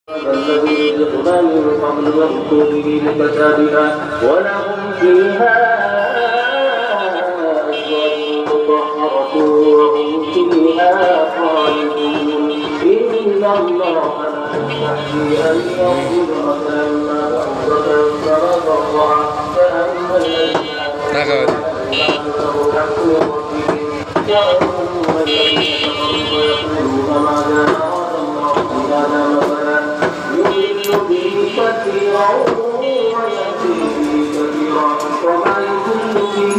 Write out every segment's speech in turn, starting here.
الذي رزقنا من قبل وكتبه متشابها ولهم فيها أزواج مطهرة وهم فيها خالدون إن الله لا يستحيي أن يقول مثلا بعوضة فرضها فأما الذين ويقولون ماذا أراد الله بهذا مثلا يضل به كثيرا ويهدي به كثيرا وما يضل به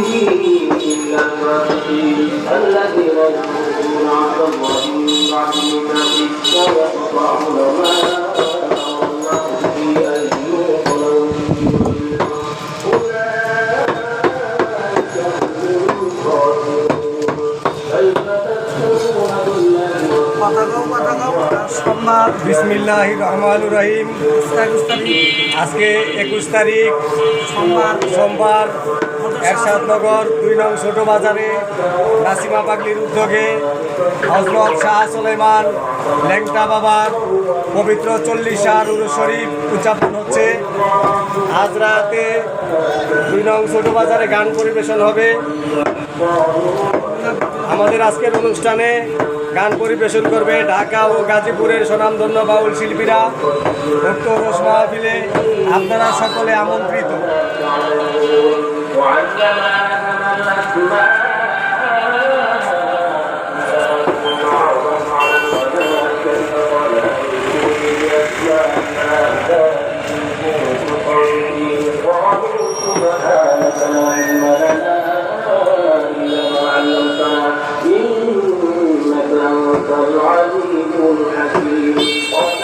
إلا الفاسقين الذين ينقضون عهد الله من بعد ميثاقه ويقطعون ما أمر الله به أن يوصل বিসমিল্লাহির রহমানির রহিম। আজকে 21 তারিখ সোমবার এরশাদনগর 2 নং ছোট বাজারে নাসিমা পাগলির উদ্যোগে হযরত শাহ সুলাইমান ল্যাংটা বাবার পবিত্র 40 উরুস শরীফ উদযাপন হচ্ছে। আজ রাতে 2 নং ছোট বাজারে গান পরিবেশন হবে। আমাদের আজকের অনুষ্ঠানে গান পরিবেশন করবে ঢাকা ও গাজীপুরের স্বনামধন্য বাউল শিল্পীরা। উক্ত রোজ মাহফিলে আপনারা সকলে আমন্ত্রিত।